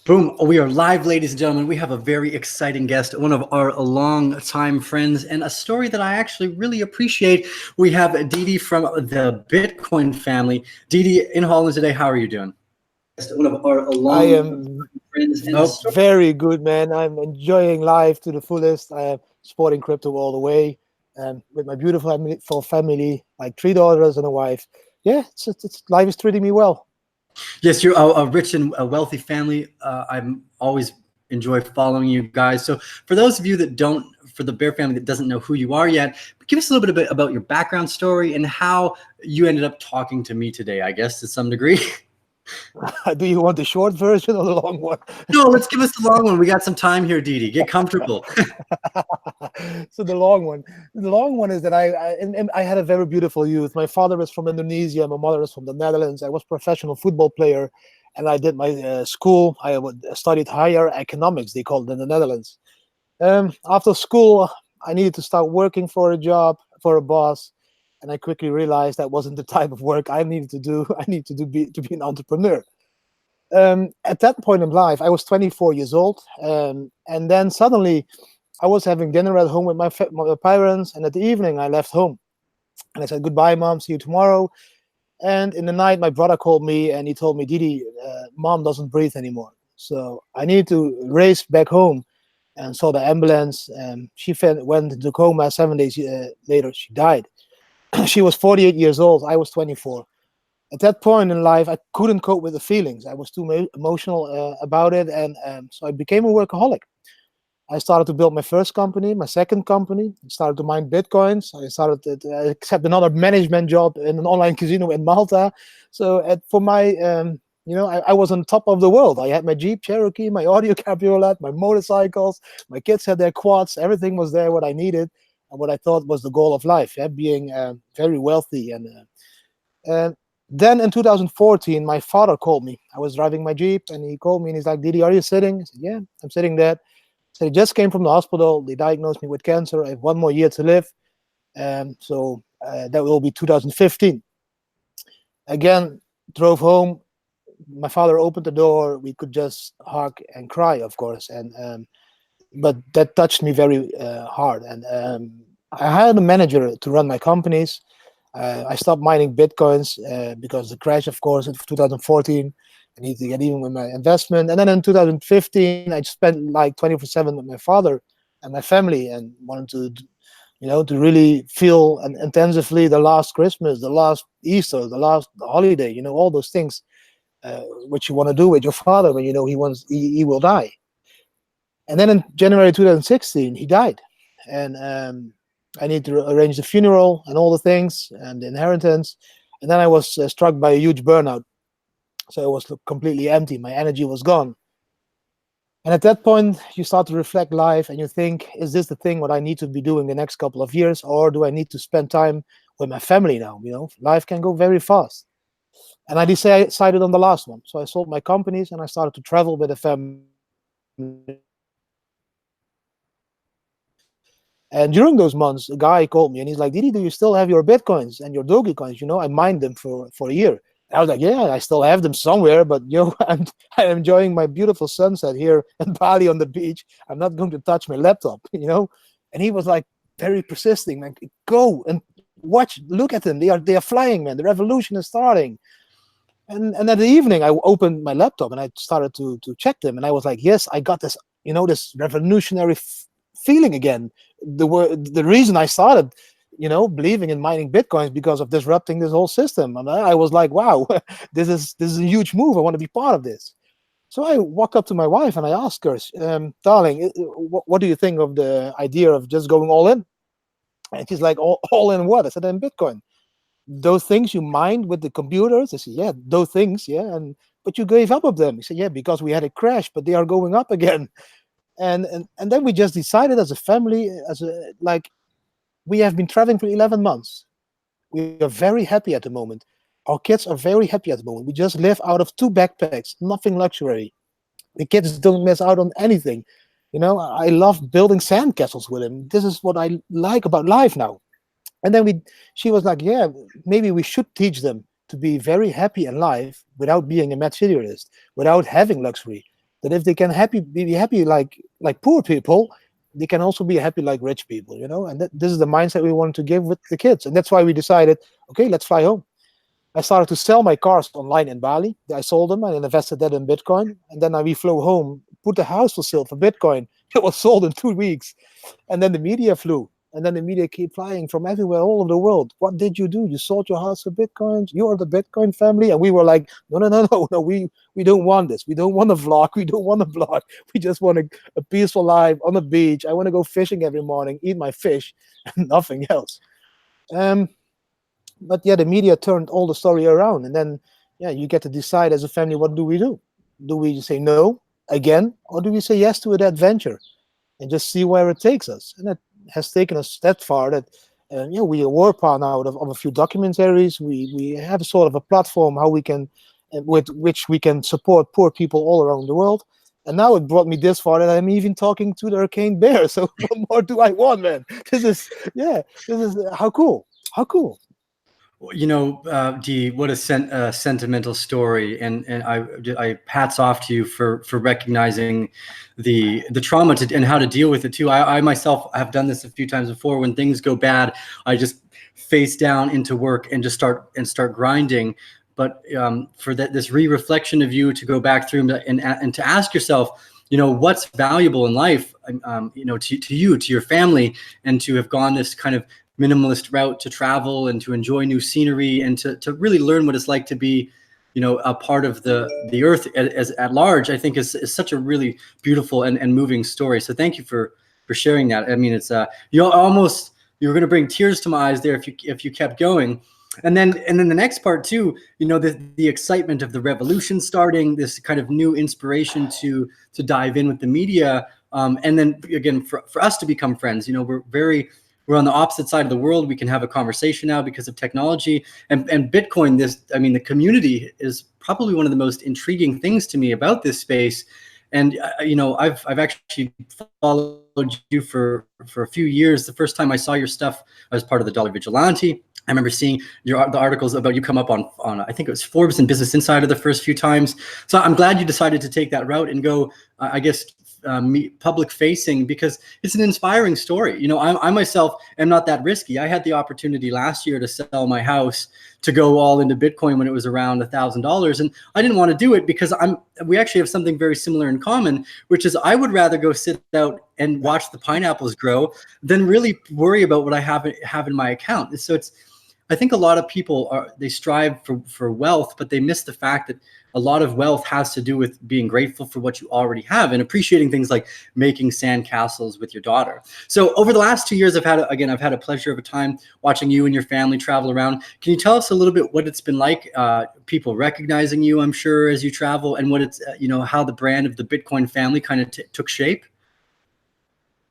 Boom. We are live, ladies and gentlemen. We have a very exciting guest, one of our long-time friends, and a story that I actually really appreciate. We have Didi from the Bitcoin family. Didi in Holland today. How are you doing? One of our I long am friends and a story. very good, man. I'm enjoying life to the fullest. I am supporting crypto all the way, with my beautiful full family, like three daughters and a wife. Yeah, life is treating me well. Yes, you're a rich and a wealthy family. I'm always enjoy following you guys. So for those of you that don't, for the Bear family that doesn't know who you are yet, give us a little bit about your background story and how you ended up talking to me today, I guess, to some degree. Do you want the short version or the long one? No, let's give us the long one. We got some time here, Didi. Get comfortable. So the long one is that I had a very beautiful youth. My father is from Indonesia, my mother is from the Netherlands. I was a professional football player, and I did my school. Studied higher economics, they call it in the Netherlands. After school, I needed to start working for a job, for a boss, and I quickly realized that wasn't the type of work I needed to do. I needed to be an entrepreneur. At that point in life, I was 24 years old, and then suddenly I was having dinner at home with my parents, and at the evening I left home and I said goodbye, mom. See you tomorrow. And in the night, my brother called me and he told me, Didi, mom doesn't breathe anymore, so I need to race back home. And saw the ambulance, and she went into coma. 7 days later, she died. She was 48 years old. I was 24. At that point in life, I couldn't cope with the feelings. I was too emotional about it, and so I became a workaholic. I started to build my first company, my second company. I started to mine bitcoins. I started to accept another management job in an online casino in Malta. So for my, I was on top of the world. I had my Jeep Cherokee, my audio cabriolet, my motorcycles. My kids had their quads. Everything was there, what I needed, and what I thought was the goal of life. Yeah, being very wealthy. And then in 2014, my father called me. I was driving my Jeep, and he called me, and he's like, Didi, are you sitting? I said, yeah, I'm sitting there. So he just came from the hospital. They diagnosed me with cancer. I have 1 more year to live. That will be 2015. Again, drove home. My father opened the door. We could just hug and cry, of course. But that touched me very hard. And I hired a manager to run my companies. I stopped mining bitcoins because the crash, of course, in 2014. I need to get even with my investment. And then in 2015, I spent like 24/7 with my father and my family, and wanted to really feel and intensively the last Christmas, the last Easter, the last holiday, all those things which you want to do with your father when you know he will die. And then in January 2016, he died, and I need to arrange the funeral and all the things and the inheritance. And then I was struck by a huge burnout. So it was completely empty. My energy was gone. And at that point, you start to reflect life and you think, is this the thing what I need to be doing the next couple of years? Or do I need to spend time with my family now? Life can go very fast. And I decided on the last one. So I sold my companies and I started to travel with the family. And during those months, a guy called me and he's like, Didi, do you still have your Bitcoins and your Doge coins? I mined them for a year. I was like, yeah, I still have them somewhere, but I'm enjoying my beautiful sunset here in Bali on the beach. I'm not going to touch my laptop. And he was like very persisting, like, go and watch, look at them. They are flying, man. The revolution is starting. And at the evening, I opened my laptop and I started to check them, and I was like, yes, I got this, this revolutionary feeling again. The reason I started believing in mining bitcoins because of disrupting this whole system. And I was like, wow, this is a huge move. I want to be part of this. So I walk up to my wife and I ask her, darling, what do you think of the idea of just going all in? And she's like, all in what? I said, in Bitcoin. Those things you mined with the computers? I said, yeah, those things, yeah. But you gave up of them. He said, yeah, because we had a crash, but they are going up again. And then we just decided as a family, we have been traveling for 11 months. We are very happy at the moment. Our kids are very happy at the moment. We just live out of 2 backpacks, nothing luxury. The kids don't miss out on anything. I love building sandcastles with him. This is what I like about life now. And then she was like, yeah, maybe we should teach them to be very happy in life without being a materialist, without having luxury. that if they can be happy like poor people, they can also be happy like rich people, you know. And this is the mindset we want to give with the kids, and that's why we decided, okay, let's fly home. I started to sell my cars online in Bali. I sold them and invested that in Bitcoin. And then we flew home, put the house for sale for Bitcoin. It was sold in 2 weeks. And then the media flew. And then the media keep flying from everywhere, all over the world. What did you do? You sold your house for Bitcoin? You are the Bitcoin family? And we were like, no, we don't want this. We don't want a vlog. We don't want a blog. We just want a peaceful life on the beach. I want to go fishing every morning, eat my fish, and nothing else. But yeah, the media turned all the story around, and then you get to decide as a family, what do we do? Do we say no again, or do we say yes to an adventure and just see where it takes us? And it has taken us that far that we are part now of a few documentaries. We have a sort of a platform how we can, with which we can support poor people all around the world. And now it brought me this far that I'm even talking to the Arcane Bear. So what more do I want, man? This is how cool. How cool. You know, Dee, what a sentimental story, and I hats off to you for recognizing the trauma and how to deal with it too. I myself have done this a few times before. When things go bad, I just face down into work and just start grinding. But for this reflection of you to go back through and to ask yourself, you know, what's valuable in life, you know, to you, to your family, and to have gone this kind of minimalist route to travel and to enjoy new scenery and to really learn what it's like to be, you know, a part of the earth as at large, I think is such a really beautiful and moving story. So thank you for sharing that. I mean, it's you were going to bring tears to my eyes there if you kept going. And then the next part too, you know, the excitement of the revolution starting, this kind of new inspiration to dive in with the media, and then again for us to become friends. You know, we're on the opposite side of the world. We can have a conversation now because of technology and Bitcoin. The community is probably one of the most intriguing things to me about this space. And you know, I've actually followed you for a few years. The first time I saw your stuff, I was part of the Dollar Vigilante. I remember seeing the articles about you come up on I think it was Forbes and Business Insider the first few times. So I'm glad you decided to take that route and go, I guess, public facing, because it's an inspiring story. You know, I myself am not that risky. I had the opportunity last year to sell my house to go all into Bitcoin when it was around $1,000, and I didn't want to do it because we actually have something very similar in common, which is I would rather go sit out and watch the pineapples grow than really worry about what I have in my account. So I think a lot of people they strive for wealth, but they miss the fact that a lot of wealth has to do with being grateful for what you already have and appreciating things like making sandcastles with your daughter. So over the last 2 years, I've had a pleasure of a time watching you and your family travel around. Can you tell us a little bit what it's been like, people recognizing you, I'm sure, as you travel, and what it's, you know, how the brand of the Bitcoin family kind of took shape?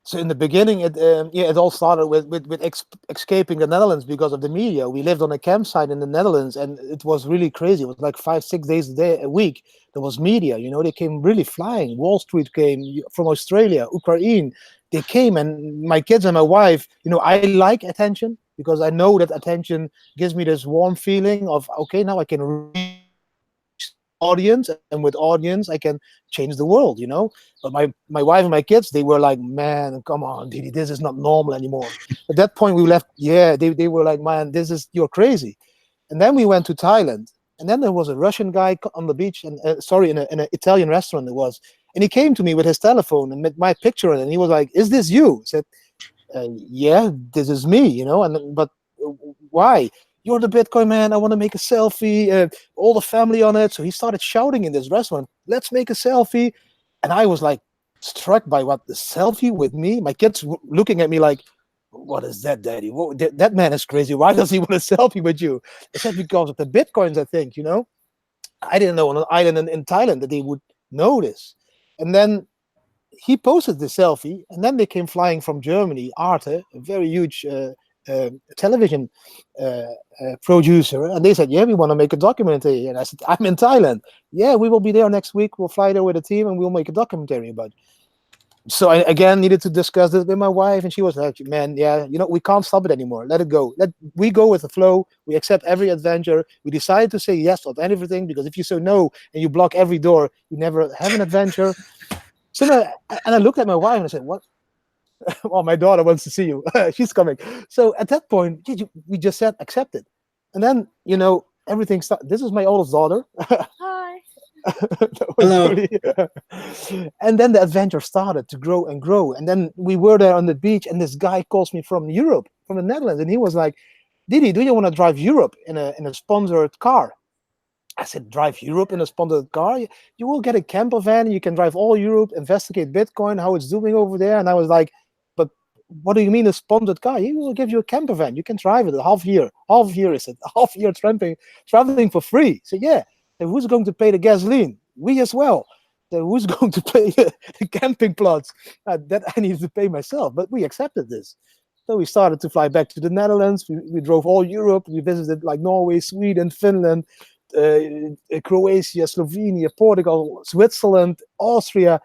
So in the beginning, it all started with escaping the Netherlands because of the media. We lived on a campsite in the Netherlands, and it was really crazy. It was like 5-6 days a week. There was media, you know, they came really flying. Wall Street came from Australia, Ukraine. They came, and my kids and my wife, you know, I like attention because I know that attention gives me this warm feeling of, okay, now I can reach audience, and with audience I can change the world, you know. But my wife and my kids, they were like, man, come on, Didi, this is not normal anymore. At that point we left. They were like, man, you're crazy. And then we went to Thailand, and then there was a Russian guy on the beach, and in an Italian restaurant it was, and he came to me with his telephone and with my picture in it, and he was like, is this you? I said, yeah, this is me, you know. But why? You're the Bitcoin man. I want to make a selfie. All the family on it. So he started shouting in this restaurant, let's make a selfie. And I was like struck by what, the selfie with me? My kids looking at me like, what is that, Daddy? That man is crazy. Why does he want a selfie with you? I said, because of the Bitcoins, I think, you know. I didn't know on an island in Thailand that they would know this. And then he posted the selfie, and then they came flying from Germany, Arte, a very huge television producer, and they said, yeah, we want to make a documentary. And I said, I'm in Thailand. Yeah, we will be there next week. We'll fly there with a team and we'll make a documentary about it. So I again needed to discuss this with my wife, and she was like, "Man, yeah, we can't stop it anymore. Let it go. We go with the flow. We accept every adventure. We decided to say yes on everything, because if you say no and you block every door, you never have an adventure." So and I looked at my wife and I said, "What?" Well, my daughter wants to see you. She's coming. So at that point, we just said accept it, and then everything started. This is my oldest daughter. Hi. That was Hello. really, and then the adventure started to grow and grow. And then we were there on the beach, and this guy calls me from Europe, from the Netherlands, and he was like, "Didi, do you want to drive Europe in a sponsored car?" I said, "Drive Europe in a sponsored car? You will get a camper van, and you can drive all Europe, investigate Bitcoin, how it's doing over there." And I was like, "But what do you mean a sponsored car? He will give you a camper van. You can drive it a half year. Half year is it? Half year traveling for free." So yeah. So who's going to pay the gasoline? We as well. So who's going to pay the camping plots? That I needed to pay myself. But we accepted this. So we started to fly back to the Netherlands. We drove all Europe. We visited like Norway, Sweden, Finland, Croatia, Slovenia, Portugal, Switzerland, Austria.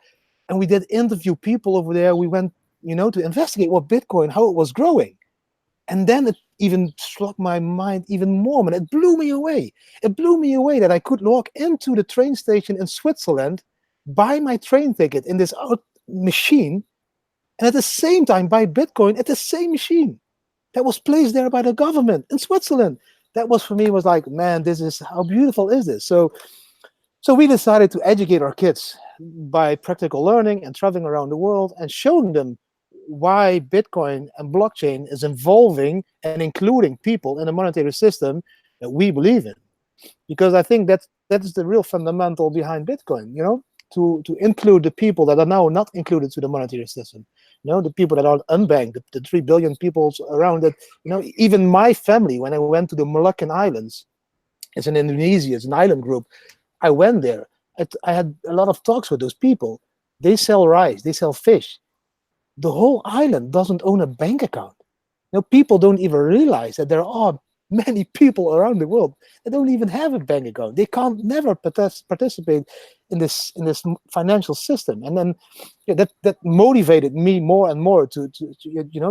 And we did interview people over there. We went, to investigate what Bitcoin, how it was growing. And then it even struck my mind even more, man. It blew me away. It blew me away that I could log into the train station in Switzerland, buy my train ticket in this machine, and at the same time buy Bitcoin at the same machine that was placed there by the government in Switzerland. That was, for me, was like, man, this is, how beautiful is this? So we decided to educate our kids by practical learning and traveling around the world and showing them why Bitcoin and blockchain is involving and including people in a monetary system that we believe in. Because I think that is the real fundamental behind Bitcoin, to include the people that are now not included to the monetary system. The people that are unbanked, the 3 billion people around it. Even my family, when I went to the Moluccan Islands, it's in Indonesia, it's an island group. I went there. I had a lot of talks with those people. They sell rice, they sell fish. The whole island doesn't own a bank account. People don't even realize that there are many people around the world that don't even have a bank account. They can't never participate in this financial system. And then that motivated me more and more to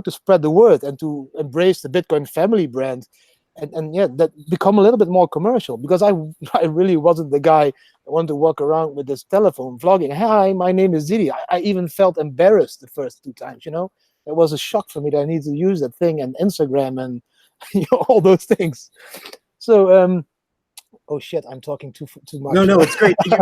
spread the word and to embrace the Bitcoin family brand. And that become a little bit more commercial, because I really wasn't the guy that wanted to walk around with this telephone vlogging. Hi, my name is Didi. I even felt embarrassed the first 2 times. It was a shock for me that I need to use that thing and Instagram and all those things. So oh shit, I'm talking too much. No, it's great. You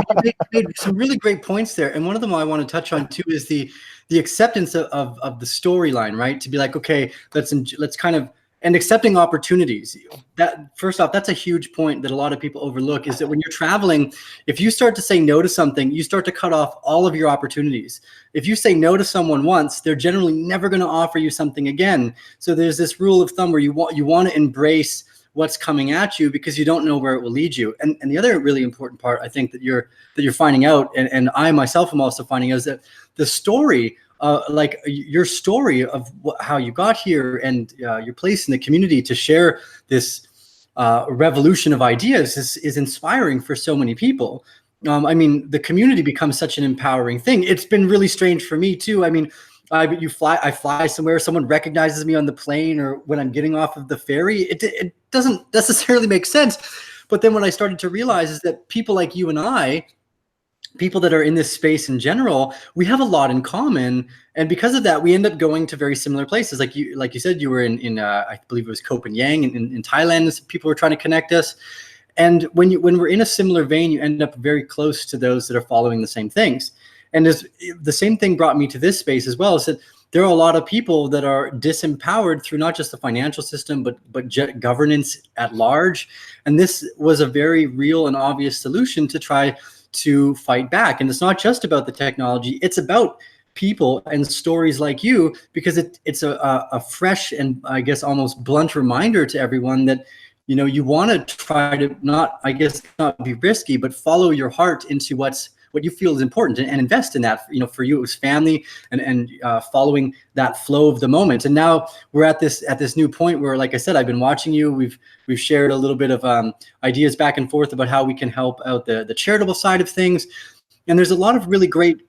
made some really great points there, and one of them I want to touch on too is the acceptance of the storyline, right? To be like, okay, let's kind of. And accepting opportunities. That, first off, that's a huge point that a lot of people overlook, is that when you're traveling, if you start to say no to something, you start to cut off all of your opportunities. If you say no to someone once, they're generally never going to offer you something again. So there's this rule of thumb where you want to embrace what's coming at you, because you don't know where it will lead you. And the other really important part, I think, that you're finding out, and I myself am also finding out, is that the story, like your story of how you got here and your place in the community to share this revolution of ideas is inspiring for so many people. I mean, the community becomes such an empowering thing. It's been really strange for me too. I mean, I fly somewhere, someone recognizes me on the plane, or when I'm getting off of the ferry. It doesn't necessarily make sense. But then what I started to realize is that people like you and I, people that are in this space in general, we have a lot in common, and because of that, we end up going to very similar places. Like you said, you were in I believe it was Copenhagen in Thailand. People were trying to connect us, and when we're in a similar vein, you end up very close to those that are following the same things. And the same thing brought me to this space as well, is that there are a lot of people that are disempowered through not just the financial system, but governance at large. And this was a very real and obvious solution to try to fight back. And it's not just about the technology, it's about people and stories like you, because it's a fresh and, I guess, almost blunt reminder to everyone that, you want to try to not be risky, but follow your heart into what you feel is important, and invest in that. For you, it was family and following that flow of the moment. And now we're at this new point where, like I said, I've been watching you. We've shared a little bit of ideas back and forth about how we can help out the charitable side of things. And there's a lot of really great,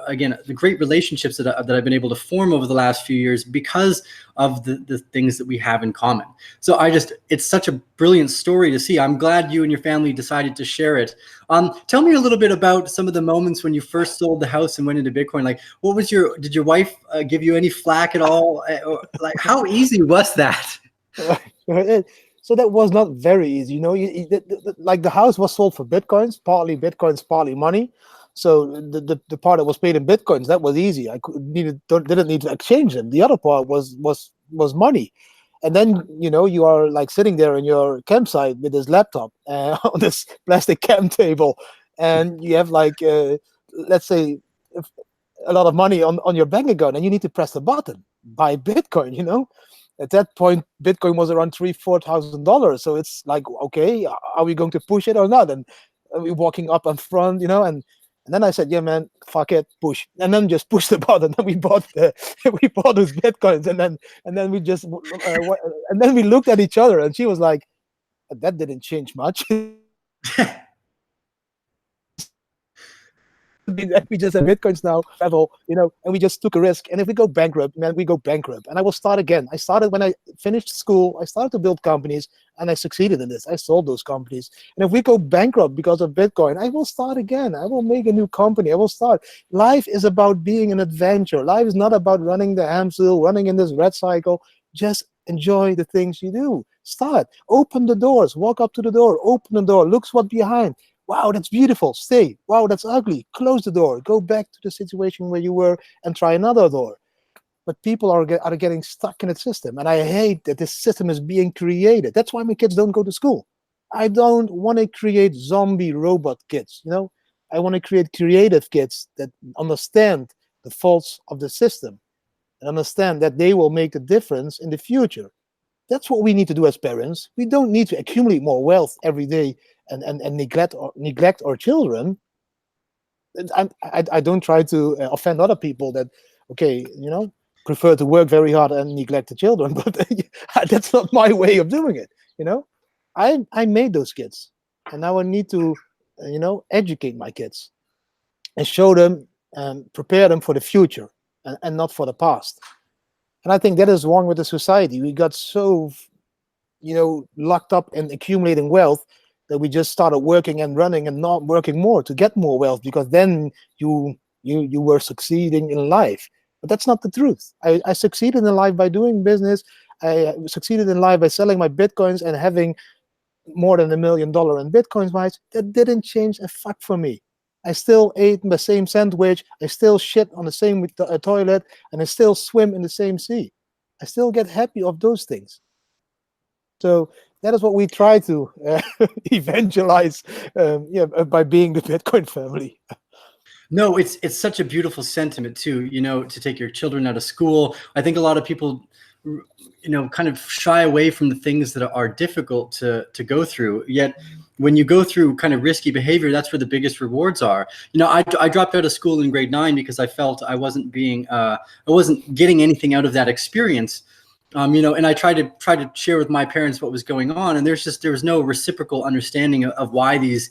again, the great relationships that I've been able to form over the last few years because of the things that we have in common. So it's such a brilliant story to see. I'm glad you and your family decided to share it. Tell me a little bit about some of the moments when you first sold the house and went into Bitcoin. Like, did your wife give you any flack at all? Like, how easy was that? So that was not very easy. You know, like the house was sold for Bitcoins, partly money. So the part that was paid in Bitcoins, that was easy. I didn't need to exchange them. The other part was money. And then, you know, you are like sitting there in your campsite with this laptop on this plastic camp table, and you have like, let's say, a lot of money on your bank account, and you need to press the button, buy Bitcoin, you know? At that point, Bitcoin was around $3,000-4,000. So it's like, okay, are we going to push it or not? And we're walking up in front, you know, and then I said, yeah, man, fuck it, push. And then just push the button. And we bought those Bitcoins. And then we just, and then we looked at each other, and she was like, that didn't change much. We just have Bitcoins now, level, you know, and we just took a risk. And if we go bankrupt, man, we go bankrupt. And I will start again. I started when I finished school. I started to build companies, and I succeeded in this. I sold those companies. And if we go bankrupt because of Bitcoin, I will start again. I will make a new company. I will start. Life is about being an adventure. Life is not about running the hamster wheel, running in this red cycle. Just enjoy the things you do. Start. Open the doors. Walk up to the door. Open the door. Look what's behind. Wow, that's beautiful. Stay. Wow, that's ugly. Close the door. Go back to the situation where you were and try another door. But people are getting stuck in a system. And I hate that this system is being created. That's why my kids don't go to school. I don't want to create zombie robot kids. You know, I want to create creative kids that understand the faults of the system and understand that they will make a difference in the future. That's what we need to do as parents. We don't need to accumulate more wealth every day and neglect our children. I don't try to offend other people that, okay, you know, prefer to work very hard and neglect the children, but that's not my way of doing it. You know, I made those kids, and now I need to, you know, educate my kids and show them and prepare them for the future and not for the past. And I think that is wrong with the society. We got so, you know, locked up in accumulating wealth that we just started working and running and not working more to get more wealth, because then you were succeeding in life. But that's not the truth. I succeeded in life by doing business. I succeeded in life by selling my Bitcoins and having more than $1 million in Bitcoins. That didn't change a fuck for me. I still ate the same sandwich. I still shit on the same toilet, and I still swim in the same sea. I still get happy of those things. So that is what we try to evangelize, by being the Bitcoin family. No, it's such a beautiful sentiment too, you know, to take your children out of school. I think a lot of people, you know, kind of shy away from the things that are difficult to go through. Yet when you go through kind of risky behavior, that's where the biggest rewards are. You know, I dropped out of school in grade 9 because I felt I wasn't getting anything out of that experience. You know, and I tried to share with my parents what was going on, and there was no reciprocal understanding of why this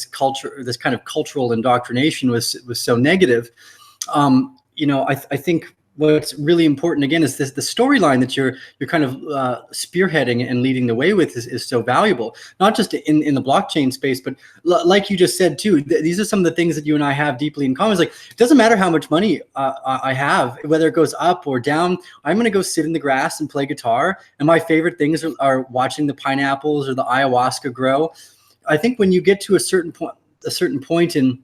kind of cultural indoctrination was so negative. You know, I think what's really important again is the storyline that you're kind of spearheading and leading the way with is so valuable, not just in the blockchain space, but like you just said too, these are some of the things that you and I have deeply in common. It's like, it doesn't matter how much money I have, whether it goes up or down, I'm going to go sit in the grass and play guitar. And my favorite things are watching the pineapples or the ayahuasca grow. I think when you get to a certain point in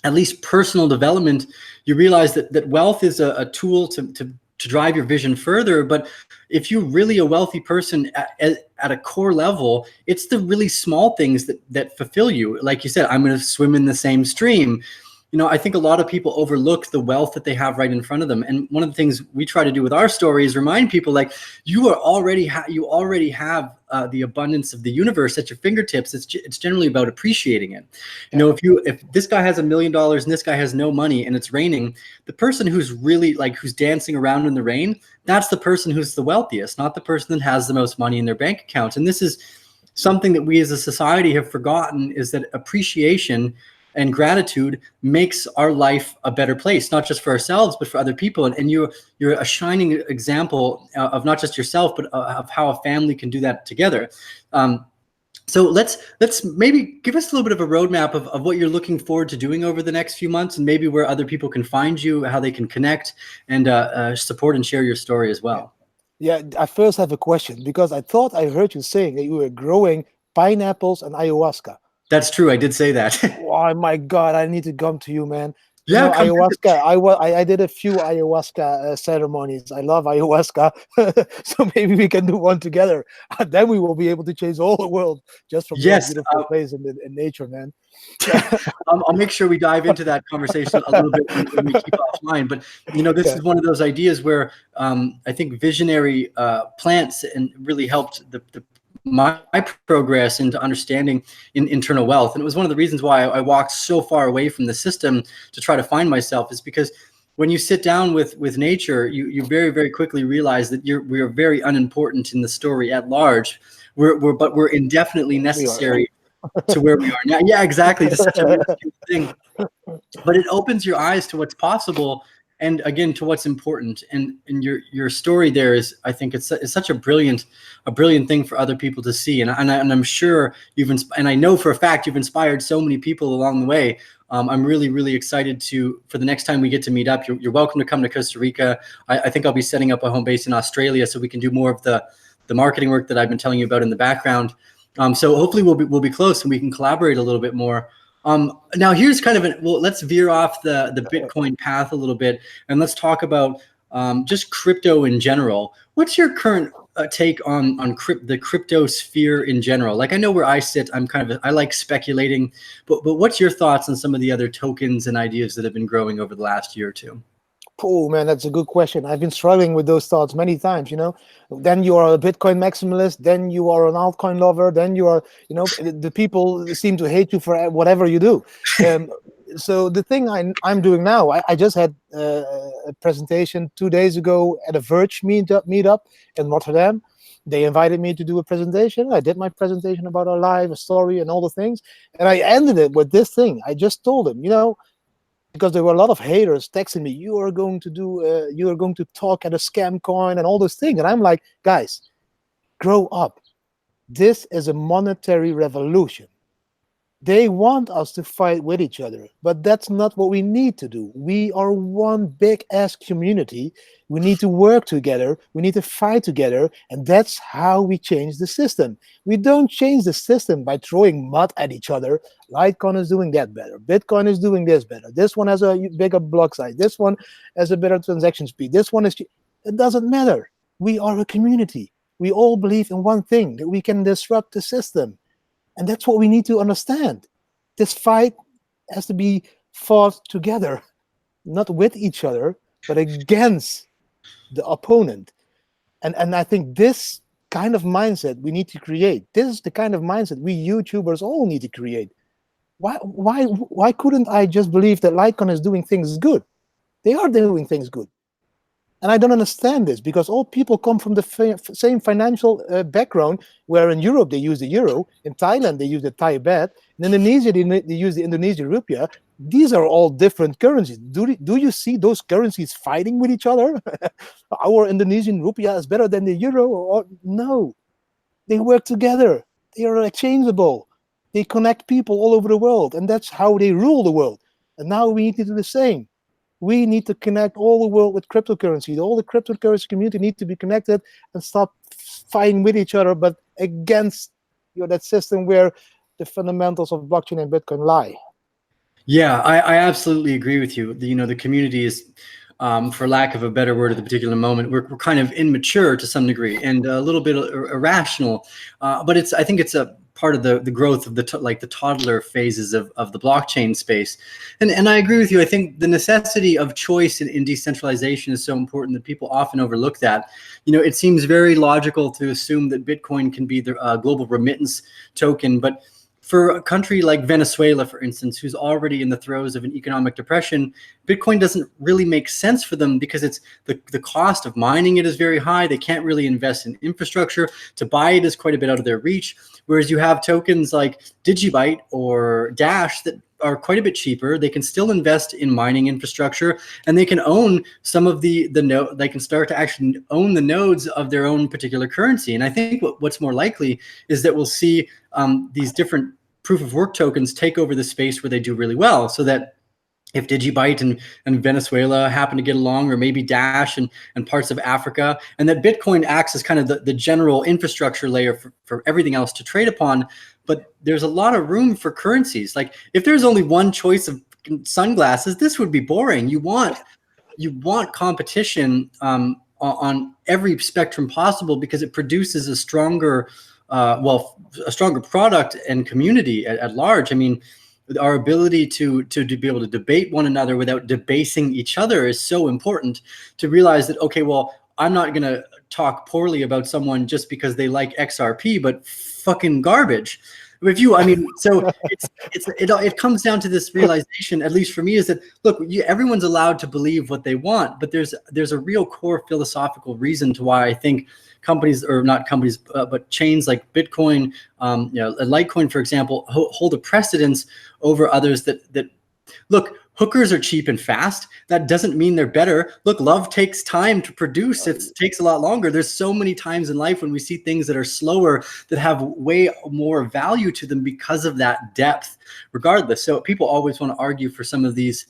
at least personal development, you realize that wealth is a tool to drive your vision further. But if you're really a wealthy person at a core level, it's the really small things that fulfill you. Like you said, I'm going to swim in the same stream. You know, I think a lot of people overlook the wealth that they have right in front of them. And one of the things we try to do with our story is remind people, like, you already have the abundance of the universe at your fingertips. It's generally about appreciating it. You know, if this guy has $1 million and this guy has no money and it's raining, the person who's really who's dancing around in the rain, that's the person who's the wealthiest, not the person that has the most money in their bank account. And this is something that we as a society have forgotten, is that appreciation and gratitude makes our life a better place, not just for ourselves, but for other people. And you're a shining example of not just yourself, but of how a family can do that together. So let's maybe give us a little bit of a roadmap of what you're looking forward to doing over the next few months, and maybe where other people can find you, how they can connect and support and share your story as well. Yeah, I first have a question, because I thought I heard you saying that you were growing pineapples and ayahuasca. That's true. I did say that. Oh my God, I need to come to you, man. You Yeah, know, come ayahuasca. I did a few ayahuasca ceremonies. I love ayahuasca, so maybe we can do one together. Then we will be able to change all the world just from your Yes, beautiful place in nature, man. I'll make sure we dive into that conversation a little bit when we keep offline. But this is one of those ideas where I think visionary plants and really helped my progress into understanding internal wealth. And it was one of the reasons why I walked so far away from the system to try to find myself, is because when you sit down with nature, you very, very quickly realize that we are very unimportant in the story at large. But we're indefinitely necessary to where we are now. Yeah, exactly. That's such a real thing. But it opens your eyes to what's possible, and again, to what's important. And your story there is, I think it's such a brilliant thing for other people to see. And I'm sure and I know for a fact you've inspired so many people along the way. I'm really, really excited for the next time we get to meet up. You're welcome to come to Costa Rica. I think I'll be setting up a home base in Australia so we can do more of the marketing work that I've been telling you about in the background. So hopefully we'll be close and we can collaborate a little bit more. Now here's kind of let's veer off the Bitcoin path a little bit, and let's talk about just crypto in general. What's your current take on the crypto sphere in general? Like, I know where I sit, I like speculating, but what's your thoughts on some of the other tokens and ideas that have been growing over the last year or two? Oh man, that's a good question. I've been struggling with those thoughts many times. Then you are a Bitcoin maximalist, then you are an altcoin lover, then you are, the people seem to hate you for whatever you do. So the thing I'm doing now, I just had a presentation 2 days ago at a Verge meetup in Rotterdam. They invited me to do a presentation. I did my presentation about our life, a story, and all the things. And I ended it with this thing. I just told them, because there were a lot of haters texting me, you are going to talk at a scam coin and all those things. And I'm like, guys, grow up. This is a monetary revolution. They want us to fight with each other, but that's not what we need to do. We are one big ass community. We need to work together. We need to fight together. And that's how we change the system. We don't change the system by throwing mud at each other. Litecoin is doing that better. Bitcoin is doing this better. This one has a bigger block size. This one has a better transaction speed. This one is... It doesn't matter. We are a community. We all believe in one thing, that we can disrupt the system. And that's what we need to understand. This fight has to be fought together, not with each other, but against the opponent. And I think this kind of mindset we need to create. This is the kind of mindset we YouTubers all need to create. Why couldn't I just believe that Litecoin is doing things good? They are doing things good. And I don't understand this, because all people come from the same financial background, where in Europe they use the euro, in Thailand they use the Thai baht, in Indonesia they use the Indonesian rupiah. These are all different currencies. Do you see those currencies fighting with each other? Our Indonesian rupiah is better than the euro? Or no, they work together. They are exchangeable. They connect people all over the world, and that's how they rule the world. And now we need to do the same. We need to connect all the world with cryptocurrency. All the cryptocurrency community need to be connected and stop fighting with each other, but against that system where the fundamentals of blockchain and Bitcoin lie. Yeah, I absolutely agree with you. The community is, for lack of a better word at the particular moment, we're kind of immature to some degree and a little bit irrational. But I think it's a part of the growth of the toddler phases of the blockchain space. And I agree with you. I think the necessity of choice in decentralization is so important that people often overlook that. It seems very logical to assume that Bitcoin can be the global remittance token, but for a country like Venezuela, for instance, who's already in the throes of an economic depression, Bitcoin doesn't really make sense for them, because it's the cost of mining it is very high. They can't really invest in infrastructure. To buy it is quite a bit out of their reach. Whereas you have tokens like Digibyte or Dash that are quite a bit cheaper. They can still invest in mining infrastructure, and they can own some of the node. They can start to actually own the nodes of their own particular currency. And I think what's more likely is that we'll see these different proof of work tokens take over the space where they do really well, so that if Digibyte and Venezuela happen to get along, or maybe Dash and parts of Africa, and that Bitcoin acts as kind of the general infrastructure layer for everything else to trade upon. But there's a lot of room for currencies. Like, if there's only one choice of sunglasses, this would be boring. You want competition on every spectrum possible, because it produces a stronger product and community at large. I mean, our ability to be able to debate one another without debasing each other is so important, to realize that, okay, well, I'm not going to talk poorly about someone just because they like XRP, but fucking garbage. If you, I mean, so it comes down to this realization, at least for me, is that, look, everyone's allowed to believe what they want, but there's a real core philosophical reason to why I think companies, or not companies, but chains like Bitcoin, Litecoin, for example, hold a precedence over others that look, hookers are cheap and fast. That doesn't mean they're better. Look, love takes time to produce. It takes a lot longer. There's so many times in life when we see things that are slower that have way more value to them because of that depth, regardless. So people always want to argue for some of these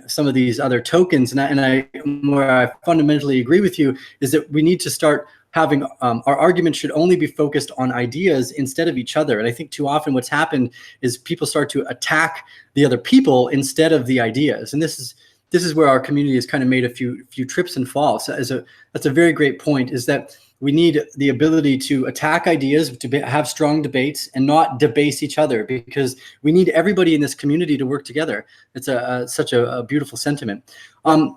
some of these other tokens, and where I fundamentally agree with you is that we need to start having our argument should only be focused on ideas instead of each other. And I think too often what's happened is people start to attack the other people instead of the ideas. And this is where our community has kind of made a few trips and falls. That's a very great point, is that we need the ability to attack ideas, to have strong debates, and not debase each other, because we need everybody in this community to work together. It's such a beautiful sentiment.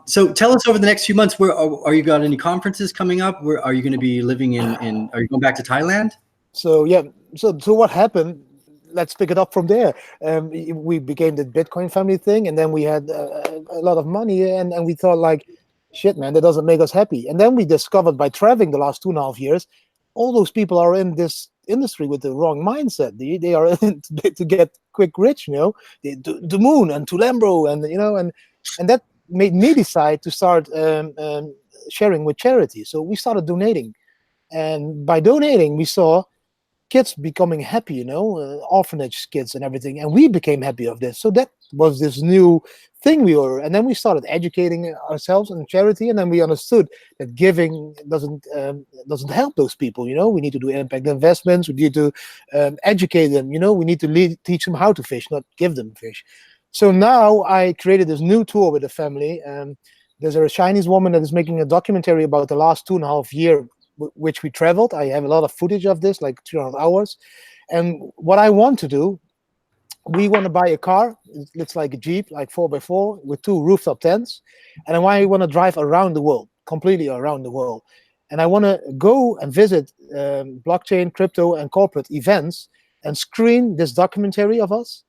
So tell us, over the next few months, where are you got any conferences coming up? Where are you going to be living in? Are you going back to Thailand? So yeah, so what happened? Let's pick it up from there. We became the Bitcoin family thing, and then we had a lot of money, and we thought, like, shit, man, that doesn't make us happy. And then we discovered, by traveling the last 2.5 years, all those people are in this industry with the wrong mindset. They are in to get quick rich, the moon and Tulembro, and that made me decide to start sharing with charity. So we started donating, and by donating, we saw kids becoming happy, orphanage kids and everything, and we became happy of this. So that was this new thing we were, and then we started educating ourselves in charity, and then we understood that giving doesn't help those people. We need to do impact investments. We need to educate them. We need to teach them how to fish, not give them fish. So now I created this new tour with the family. There's a Chinese woman that is making a documentary about the last 2.5 years which we traveled. I have a lot of footage of this, like 300 hours. And what I want to do, we want to buy a car. It's like a Jeep, like 4x4 with 2 rooftop tents. And I want to drive around the world, completely around the world. And I want to go and visit blockchain, crypto, and corporate events and screen this documentary of us,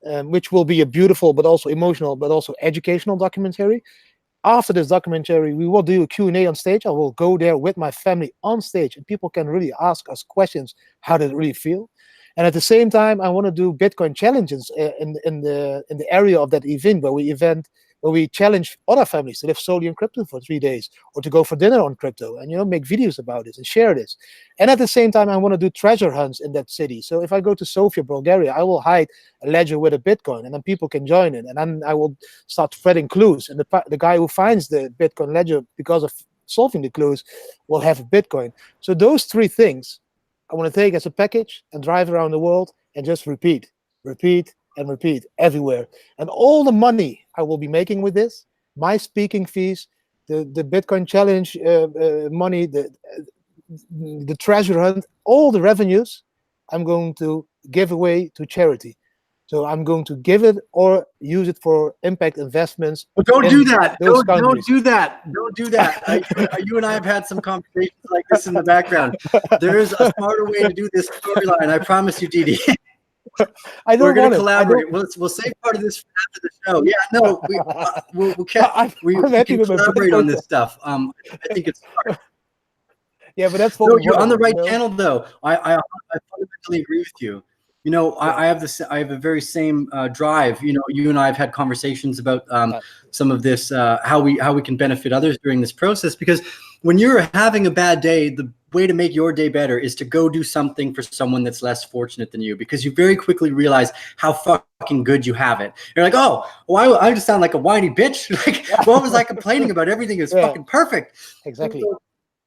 which will be a beautiful, but also emotional, but also educational documentary. After this documentary, we will do a Q&A on stage. I will go there with my family on stage, and people can really ask us questions. How did it really feel? And at the same time, I want to do Bitcoin challenges in the area of that event, where we challenge other families to live solely in crypto for 3 days, or to go for dinner on crypto, and make videos about this and share this. And at the same time, I want to do treasure hunts in that city. So if I go to Sofia, Bulgaria, I will hide a ledger with a Bitcoin, and then people can join it. And then I will start spreading clues, and the guy who finds the Bitcoin ledger because of solving the clues will have a Bitcoin. So those 3 things I want to take as a package and drive around the world and just repeat and repeat everywhere. And all the money I will be making with this, my speaking fees, the Bitcoin challenge money, the treasure hunt, all the revenues, I'm going to give away to charity. So I'm going to give it or use it for impact investments. But don't do that. Don't do that. Don't do that. You and I have had some conversations like this in the background. There is a smarter way to do this storyline. I promise you, Didi. We're going to collaborate. We'll save part of this for after the show. Yeah, no, we can collaborate on this stuff. I think it's smart. Yeah, but that's what you're on the right channel, though. I fundamentally agree with you. You know, I have this. I have a very same drive. You know, you and I have had conversations about some of this, how we can benefit others during this process. Because when you're having a bad day, the way to make your day better is to go do something for someone that's less fortunate than you, because you very quickly realize how fucking good you have it. You're like, oh, well, I just sound like a whiny bitch. Like, what was I complaining about? Everything is fucking perfect. Exactly. So,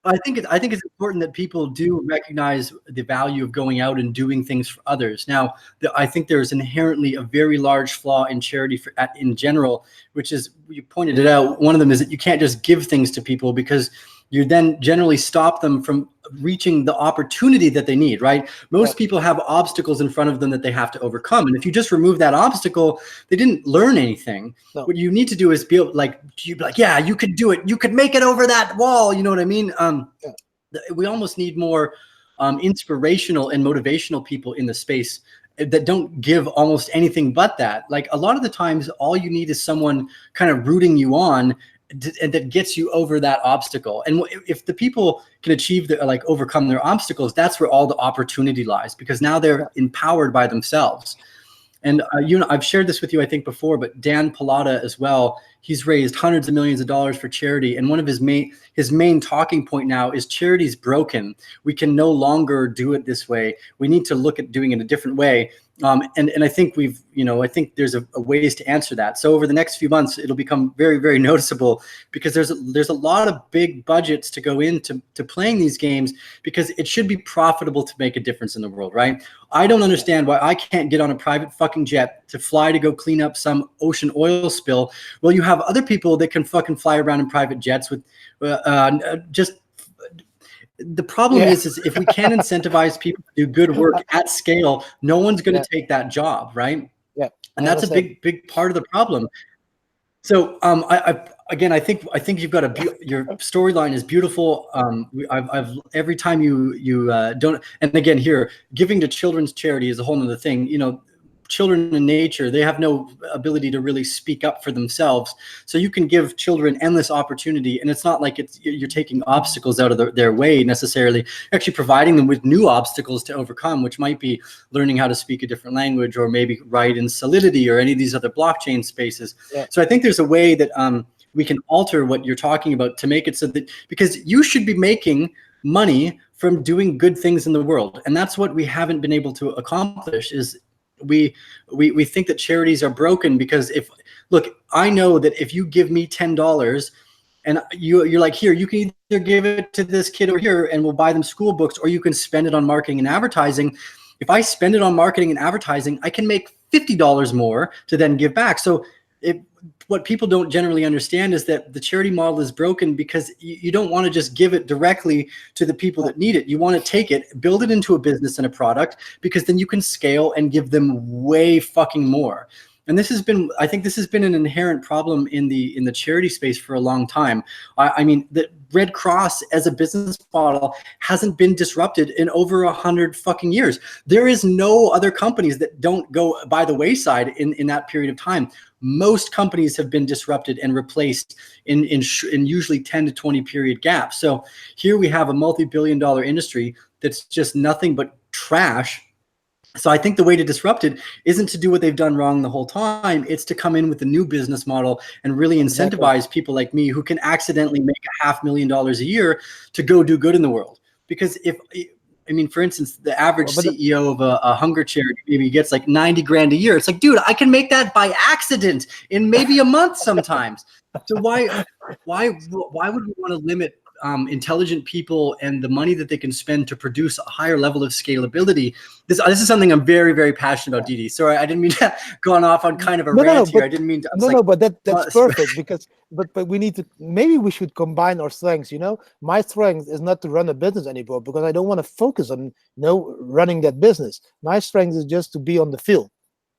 I think it's important that people do recognize the value of going out and doing things for others. Now, I think there's inherently a very large flaw in charity in general, which is, you pointed it out. One of them is that you can't just give things to people, because you then generally stop them from reaching the opportunity that they need, right? Most people have obstacles in front of them that they have to overcome. And if you just remove that obstacle, they didn't learn anything. No. What you need to do is be like, yeah, you could do it. You could make it over that wall. You know what I mean? We almost need more inspirational and motivational people in the space that don't give almost anything but that. Like, a lot of the times, all you need is someone kind of rooting you on, and that gets you over that obstacle. And if the people can achieve overcome their obstacles, that's where all the opportunity lies, because now they're empowered by themselves. And you know, I've shared this with you, I think, before, but Dan Pallotta as well, he's raised hundreds of millions of dollars for charity. And one of his main talking point now is charity's broken. We can no longer do it this way. We need to look at doing it a different way. And I think I think there's a ways to answer that. So over the next few months, it'll become very, very noticeable, because there's a lot of big budgets to go into playing these games, because it should be profitable to make a difference in the world, right? I don't understand why I can't get on a private fucking jet to fly to go clean up some ocean oil spill. Well, you have other people that can fucking fly around in private jets with the problem is if we can't incentivize people to do good work at scale, no one's going to take that job, right? Yeah, and that's a big part of the problem. So I think you've got your storyline is beautiful. I've every time you don't, and again here, giving to children's charity is a whole nother thing. You know, children in nature, they have no ability to really speak up for themselves. So you can give children endless opportunity, and it's not like you're taking obstacles out of their way necessarily. You're actually providing them with new obstacles to overcome, which might be learning how to speak a different language, or maybe write in Solidity or any of these other blockchain spaces. Yeah. So I think there's a way that we can alter what you're talking about to make it so that, because you should be making money from doing good things in the world. And that's what we haven't been able to accomplish. Is we think that charities are broken, because look, I know that if you give me $10 and you're like, here, you can either give it to this kid over here and we'll buy them school books, or you can spend it on marketing and advertising. If I spend it on marketing and advertising, I can make $50 more to then give back. So what people don't generally understand is that the charity model is broken, because you don't want to just give it directly to the people that need it. You want to take it, build it into a business and a product, because then you can scale and give them way fucking more. And I think this has been an inherent problem in the charity space for a long time. I mean, the Red Cross as a business model hasn't been disrupted in over 100 fucking years. There is no other companies that don't go by the wayside in that period of time. Most companies have been disrupted and replaced in usually 10 to 20 period gaps. So here we have a multi-billion-dollar industry that's just nothing but trash. So I think the way to disrupt it isn't to do what they've done wrong the whole time. It's to come in with a new business model and really incentivize people like me, who can accidentally make $500,000 a year, to go do good in the world. Because for instance, the average CEO of a hunger charity maybe gets like 90 grand a year. It's like, dude, I can make that by accident in maybe a month sometimes. So why would we want to limit intelligent people and the money that they can spend to produce a higher level of scalability? This is something I'm very, very passionate about, Didi. Sorry, I didn't mean to go off on kind of a rant here. I didn't mean to. But that's perfect, because but we need to, maybe we should combine our strengths. You know, my strength is not to run a business anymore, because I don't want to focus on running that business. My strength is just to be on the field.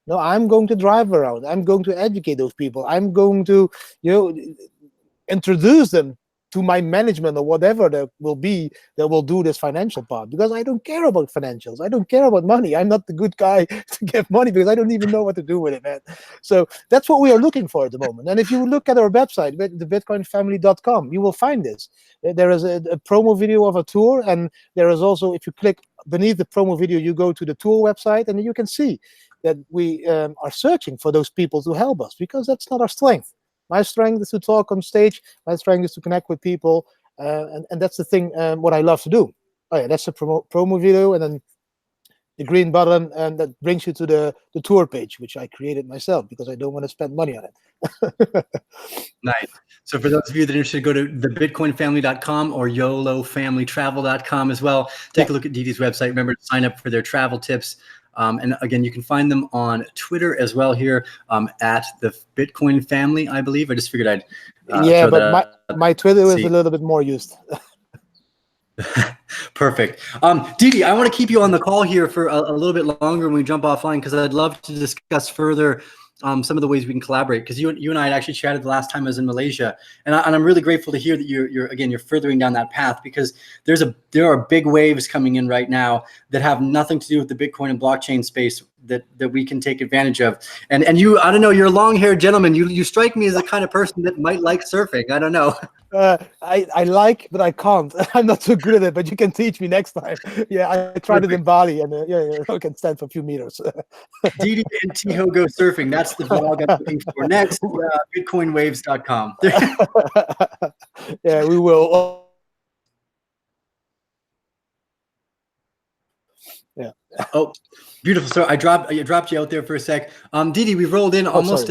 No, I'm going to drive around. I'm going to educate those people. I'm going to introduce them to my management or whatever that will be that will do this financial part, because I don't care about financials. I don't care about money. I'm not the good guy to get money because I don't even know what to do with it, man. So that's what we are looking for at the moment. And if you look at our website, thebitcoinfamily.com, you will find this. There is a promo video of a tour, and there is also, if you click beneath the promo video, you go to the tour website, and you can see that we are searching for those people to help us, because that's not our strength. My strength is to talk on stage. My strength is to connect with people, and that's the thing. What I love to do. Oh yeah, that's the promo video, and then the green button, and that brings you to the tour page, which I created myself because I don't want to spend money on it. Nice. So for those of you that are interested, go to thebitcoinfamily.com or YOLOfamilytravel.com as well. Take a look at Didi's website. Remember to sign up for their travel tips. And again, you can find them on Twitter as well here at the Bitcoin Family, I believe. I just figured I'd yeah, but my Twitter is a little bit more used. Perfect. Didi, I want to keep you on the call here for a little bit longer when we jump offline, because I'd love to discuss further some of the ways we can collaborate, because you and I had actually chatted the last time I was in Malaysia, and I'm really grateful to hear that you're furthering down that path, because there are big waves coming in right now that have nothing to do with the Bitcoin and blockchain space that we can take advantage of. And you, I don't know, you're a long-haired gentleman. You strike me as the kind of person that might like surfing. I don't know. I like, but I can't. I'm not so good at it, but you can teach me next time. Yeah, I tried it in Bali, and I can stand for a few meters. Didi and Tiho go surfing. That's the vlog I'm looking for. Next, bitcoinwaves.com. Yeah, we will. Yeah. Oh, beautiful. So I dropped you out there for a sec. Didi, we've rolled in almost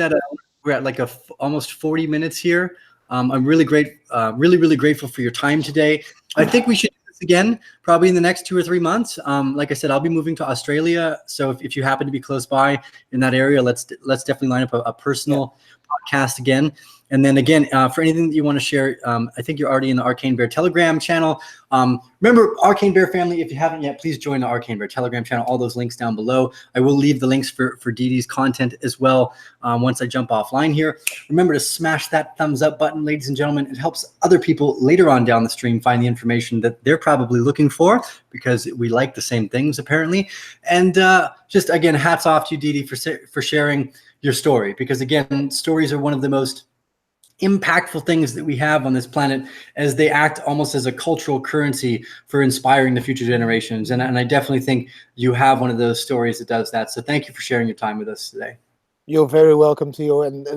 we're at like almost 40 minutes here. I'm really really grateful for your time today. I think we should do this again probably in the next 2 or 3 months. Like I said, I'll be moving to Australia, so if you happen to be close by in that area, let's definitely line up a personal podcast again. And then again, for anything that you want to share, I think you're already in the Arcane Bear Telegram channel. Remember, Arcane Bear family, if you haven't yet, please join the Arcane Bear Telegram channel. All those links down below. I will leave the links for Didi's content as well once I jump offline here. Remember to smash that thumbs up button, ladies and gentlemen. It helps other people later on down the stream find the information that they're probably looking for, because we like the same things apparently. And just again, hats off to you, Didi, for sharing your story, because again, stories are one of the most impactful things that we have on this planet, as they act almost as a cultural currency for inspiring the future generations. And I definitely think you have one of those stories that does that. So thank you for sharing your time with us today. You're very welcome, Theo. And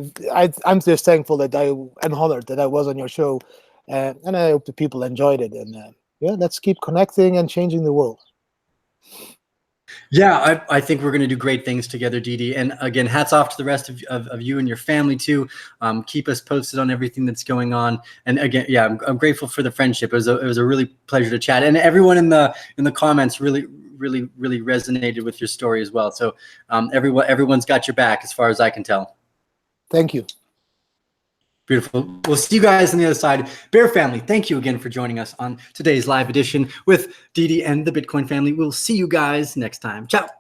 I'm just thankful that and honored that I was on your show. And I hope the people enjoyed it. And yeah, let's keep connecting and changing the world. Yeah, I think we're going to do great things together, Didi. And again, hats off to the rest of you and your family too. Keep us posted on everything that's going on. And again, yeah, I'm grateful for the friendship. It was a really pleasure to chat. And everyone in the comments really resonated with your story as well. So everyone's got your back as far as I can tell. Thank you. Beautiful. We'll see you guys on the other side. Bear family, thank you again for joining us on today's live edition with Didi and the Bitcoin family. We'll see you guys next time. Ciao.